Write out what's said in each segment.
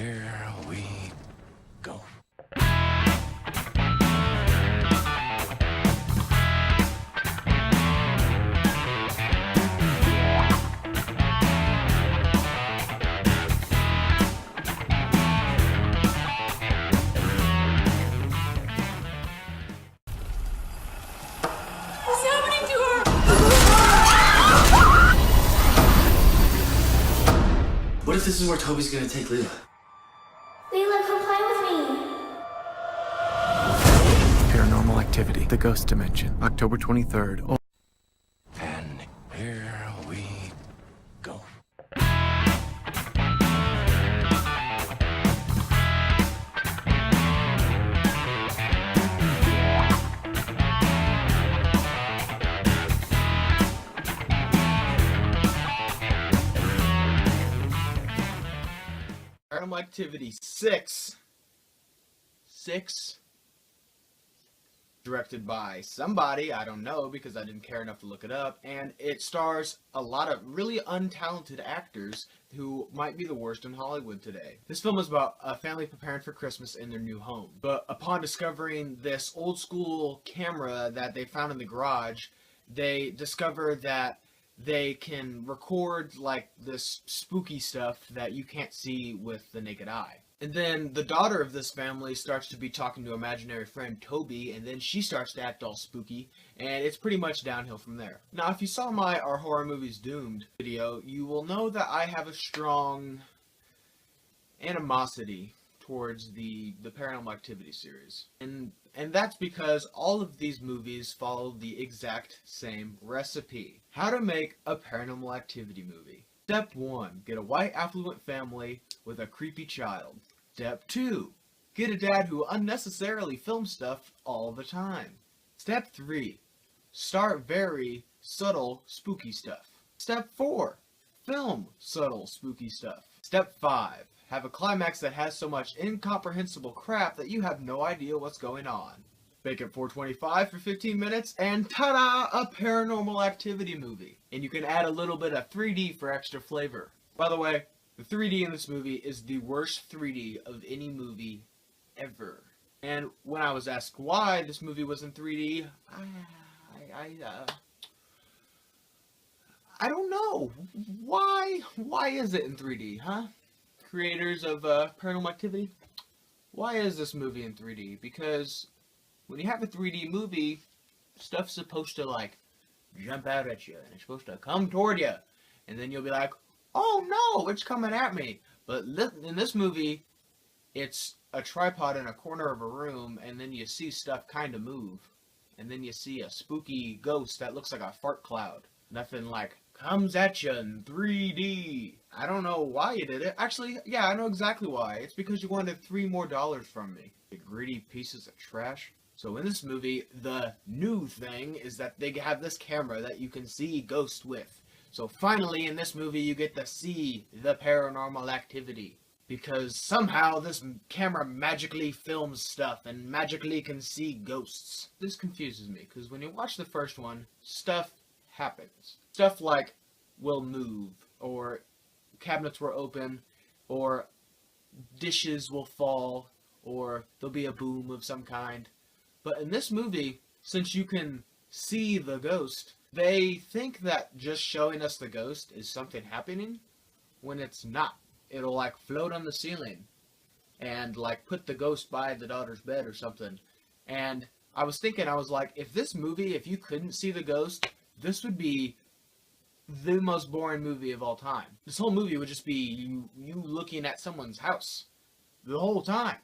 here we go. What's happening to her? What if this is where Toby's gonna take Leela? Leela, come play with me. Paranormal Activity, The Ghost Dimension, October 23rd. And here we go. Paranormal Activity 6. Directed by somebody, I don't know because I didn't care enough to look it up, and it stars a lot of really untalented actors who might be the worst in Hollywood today. This film is about a family preparing for Christmas in their new home. But upon discovering this old school camera that they found in the garage, they discover that they can record like this spooky stuff that you can't see with the naked eye. And then the daughter of this family starts to be talking to imaginary friend Toby, and then she starts to act all spooky, and it's pretty much downhill from there. Now, if you saw my Our Horror Movies Doomed video, you will know that I have a strong animosity towards the Paranormal Activity series. And that's because all of these movies follow the exact same recipe. How to make a Paranormal Activity movie. Step 1. Get a white affluent family with a creepy child. Step 2. Get a dad who unnecessarily films stuff all the time. Step 3. Start very subtle spooky stuff. Step 4. Film subtle spooky stuff. Step 5. Have a climax that has so much incomprehensible crap that you have no idea what's going on. Bake it 425 for 15 minutes, and ta-da! A Paranormal Activity movie. And you can add a little bit of 3D for extra flavor. By the way, the 3D in this movie is the worst 3D of any movie ever. And when I was asked why this movie was in 3D, I don't know. Why is it in 3D, huh? Creators of Paranormal Activity, why is this movie in 3D? Because when you have a 3D movie, stuff's supposed to like jump out at you, and it's supposed to come toward you, and then you'll be like, oh no, it's coming at me. But in this movie, it's a tripod in a corner of a room, and then you see stuff kind of move, and then you see a spooky ghost that looks like a fart cloud. Nothing like comes at you in 3D. I don't know why you did it. Actually, yeah, I know exactly why. It's because you wanted $3 more from me. You greedy pieces of trash. So in this movie, the new thing is that they have this camera that you can see ghosts with. So finally, in this movie, you get to see the Paranormal Activity. Because somehow this camera magically films stuff and magically can see ghosts. This confuses me, because when you watch the first one, stuff happens. Stuff like will move, or cabinets will open, or dishes will fall, or there'll be a boom of some kind. But in this movie, since you can see the ghost, they think that just showing us the ghost is something happening, when it's not. It'll like float on the ceiling and like put the ghost by the daughter's bed or something. And I was thinking, I was like, if this movie, if you couldn't see the ghost, this would be the most boring movie of all time. This whole movie would just be you looking at someone's house the whole time.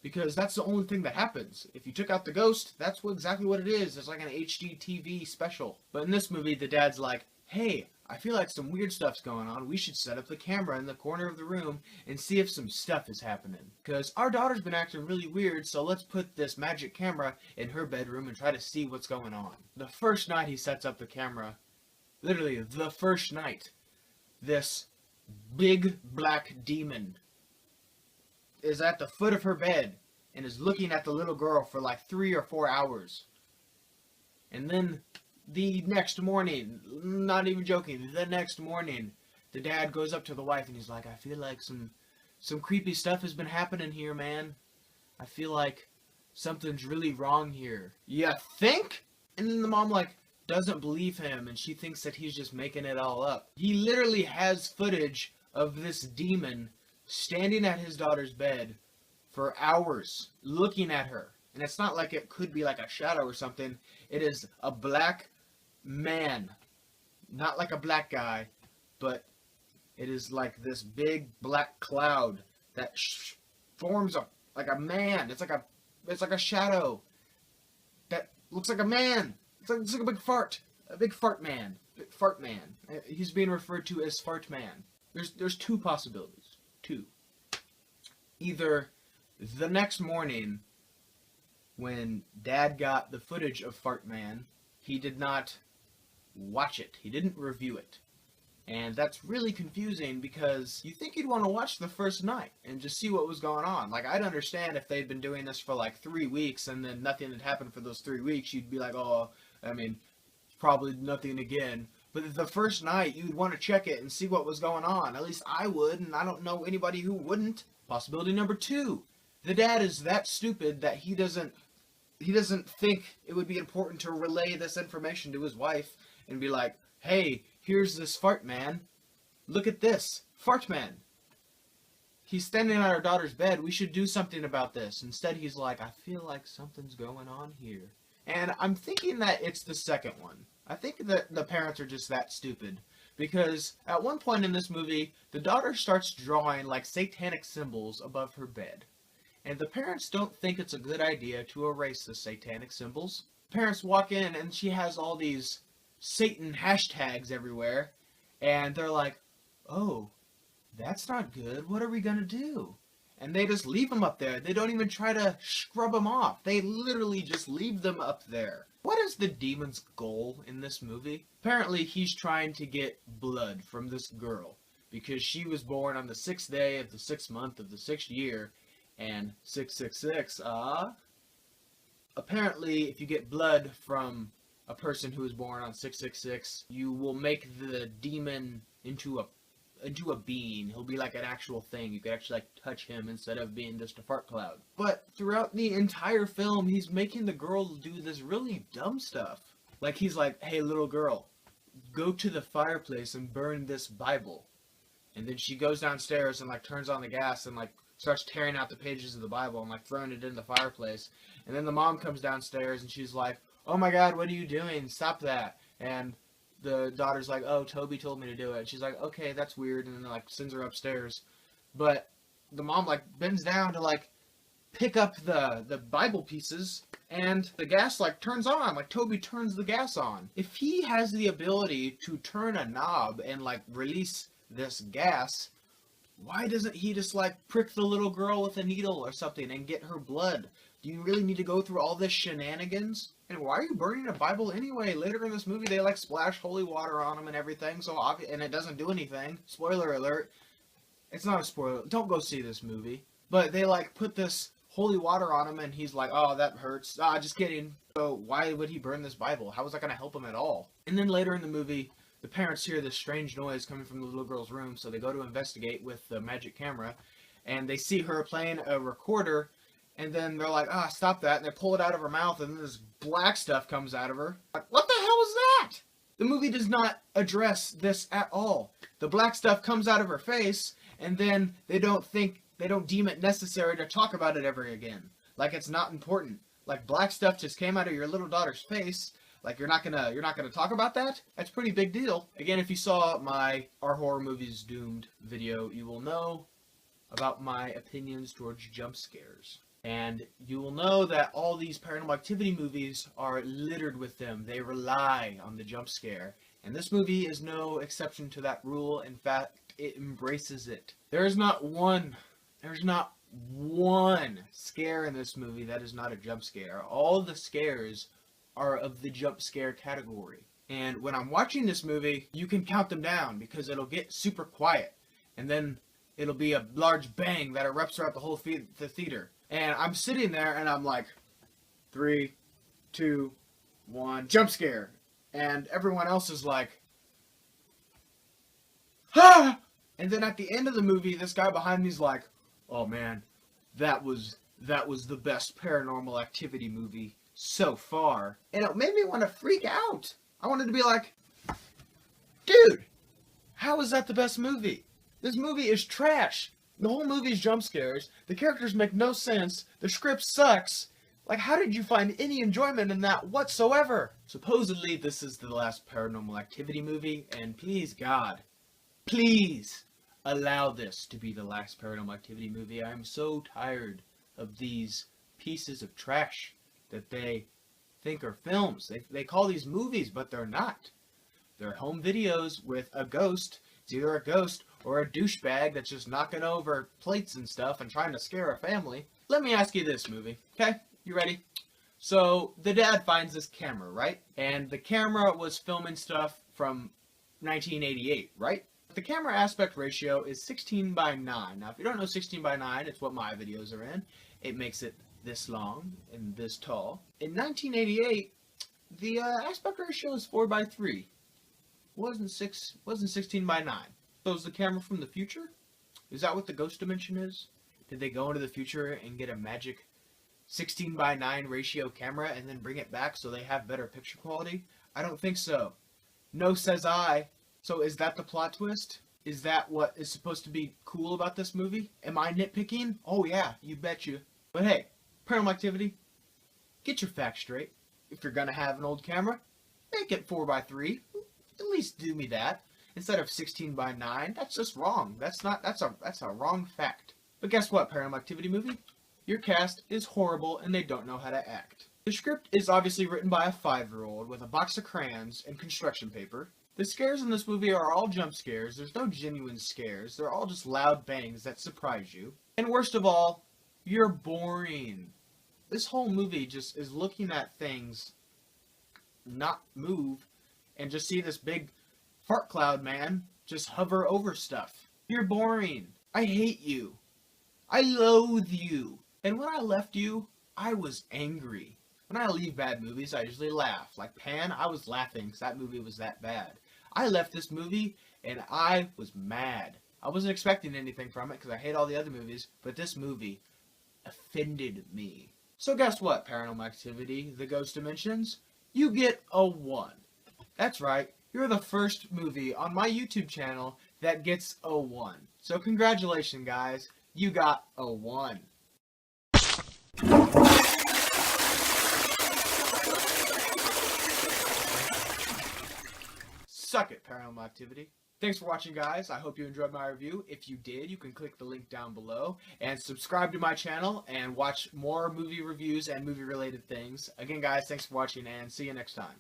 Because that's the only thing that happens. If you took out the ghost, that's exactly what it is. It's like an HD TV special. But in this movie, the dad's like, hey, I feel like some weird stuff's going on. We should set up the camera in the corner of the room and see if some stuff is happening. Because our daughter's been acting really weird, so let's put this magic camera in her bedroom and try to see what's going on. The first night he sets up the camera, literally the first night, this big black demon is at the foot of her bed and is looking at the little girl for like 3 or 4 hours. And then the next morning, not even joking, the next morning, the dad goes up to the wife and he's like, I feel like some some creepy stuff has been happening here, man. I feel like something's really wrong here. You think? And then the mom, like, doesn't believe him, and she thinks that he's just making it all up. He literally has footage of this demon standing at his daughter's bed for hours, looking at her. And it's not like it could be like a shadow or something. It is a black man. Not like a black guy, but it is like this big black cloud that forms like a man. It's like a shadow that looks like a man. It's like a big fart. A big fart man. Big fart man. He's being referred to as Fart Man. There's two possibilities. Two. Either the next morning, when Dad got the footage of Fart Man, he did not watch it. He didn't review it. And that's really confusing because you think you'd want to watch the first night and just see what was going on. Like, I'd understand if they'd been doing this for like 3 weeks and then nothing had happened for those 3 weeks. You'd be like, oh, I mean, probably nothing again. But the first night, you'd want to check it and see what was going on. At least I would, and I don't know anybody who wouldn't. Possibility number 2. The dad is that stupid that he doesn't think it would be important to relay this information to his wife and be like, hey, here's this fart man. Look at this. Fart man. He's standing on our daughter's bed. We should do something about this. Instead, he's like, I feel like something's going on here. And I'm thinking that it's the second one. I think that the parents are just that stupid. Because at one point in this movie, the daughter starts drawing like satanic symbols above her bed. And the parents don't think it's a good idea to erase the satanic symbols. Parents walk in and she has all these Satan hashtags everywhere, and they're like, oh, that's not good, what are we gonna do? And they just leave them up there. They don't even try to scrub them off. They literally just leave them up there. What is the demon's goal in this movie? Apparently he's trying to get blood from this girl, because she was born on the 6th day of the 6th month of the 6th year, and 666, apparently if you get blood from a person who is born on 666, you will make the demon into a being. He'll be like an actual thing. You could actually like touch him instead of being just a fart cloud. But throughout the entire film, he's making the girl do this really dumb stuff. Like he's like, hey little girl, go to the fireplace and burn this Bible. And then she goes downstairs and like turns on the gas and like starts tearing out the pages of the Bible and like throwing it in the fireplace. And then the mom comes downstairs and she's like, oh my god, what are you doing? Stop that. And the daughter's like, oh, Toby told me to do it. And she's like, okay, that's weird. And then like sends her upstairs. But the mom like bends down to like pick up the Bible pieces, and the gas like turns on. Like Toby turns the gas on. If he has the ability to turn a knob and like release this gas, why doesn't he just like prick the little girl with a needle or something and get her blood? Do you really need to go through all this shenanigans? And why are you burning a Bible anyway? Later in this movie, they like splash holy water on them and everything, so and it doesn't do anything. Spoiler alert. It's not a spoiler. Don't go see this movie. But they like put this holy water on him, and he's like, oh, that hurts. Ah, just kidding. So why would he burn this Bible? How was that going to help him at all? And then later in the movie, the parents hear this strange noise coming from the little girl's room, so they go to investigate with the magic camera, and they see her playing a recorder. And then they're like, ah, stop that. And they pull it out of her mouth, and then this black stuff comes out of her. Like, what the hell is that? The movie does not address this at all. The black stuff comes out of her face, and then they don't deem it necessary to talk about it ever again. Like it's not important. Like black stuff just came out of your little daughter's face. Like you're not gonna talk about that? That's a pretty big deal. Again, if you saw my Our Horror Movies Doomed video, you will know about my opinions towards jump scares. And you will know that all these Paranormal Activity movies are littered with them. They rely on the jump scare. And this movie is no exception to that rule. In fact, it embraces it. There's not one scare in this movie that is not a jump scare. All the scares are of the jump scare category. And when I'm watching this movie, you can count them down because it'll get super quiet. And then it'll be a large bang that erupts throughout the whole theater. And I'm sitting there and I'm like, 3, 2, 1, jump scare. And everyone else is like, ah! And then at the end of the movie, this guy behind me is like, oh man, that was the best Paranormal Activity movie so far. And it made me want to freak out. I wanted to be like, dude, how is that the best movie? This movie is trash. The whole movie's jump scares. The characters make no sense. The script sucks. Like, how did you find any enjoyment in that whatsoever? Supposedly, this is the last Paranormal Activity movie, and please, God, please allow this to be the last Paranormal Activity movie. I'm so tired of these pieces of trash that they think are films. They call these movies, but they're not. They're home videos with a ghost. It's either a ghost or a douchebag that's just knocking over plates and stuff and trying to scare a family. Let me ask you this, movie, okay? You ready? So, the dad finds this camera, right? And the camera was filming stuff from 1988, right? The camera aspect ratio is 16:9. Now, if you don't know 16:9, it's what my videos are in. It makes it this long and this tall. In 1988, the aspect ratio is 4:3. Wasn't 16:9. So is the camera from the future? Is that what the ghost dimension is? Did they go into the future and get a magic 16:9 ratio camera and then bring it back so they have better picture quality? I don't think so. No, says I. So is that the plot twist? Is that what is supposed to be cool about this movie? Am I nitpicking? Oh yeah, you betcha. But hey, Paranormal Activity, get your facts straight. If you're gonna have an old camera, make it 4:3. At least do me that. Instead of 16:9, that's just wrong. That's a wrong fact. But guess what, Paranormal Activity movie? Your cast is horrible and they don't know how to act. The script is obviously written by a 5-year-old with a box of crayons and construction paper. The scares in this movie are all jump scares. There's no genuine scares. They're all just loud bangs that surprise you. And worst of all, you're boring. This whole movie just is looking at things not move and just see this big fart cloud man just hover over stuff. You're boring. I hate you. I loathe you. And when I left you, I was angry. When I leave bad movies, I usually laugh. Like Pan, I was laughing because that movie was that bad. I left this movie and I was mad. I wasn't expecting anything from it because I hate all the other movies, but this movie offended me. So guess what, Paranormal Activity, The Ghost Dimensions? You get a 1. That's right, you're the first movie on my YouTube channel that gets a 1. So congratulations, guys, you got a 1. Suck it, Paranormal Activity. Thanks for watching, guys. I hope you enjoyed my review. If you did, you can click the link down below and subscribe to my channel and watch more movie reviews and movie-related things. Again, guys, thanks for watching and see you next time.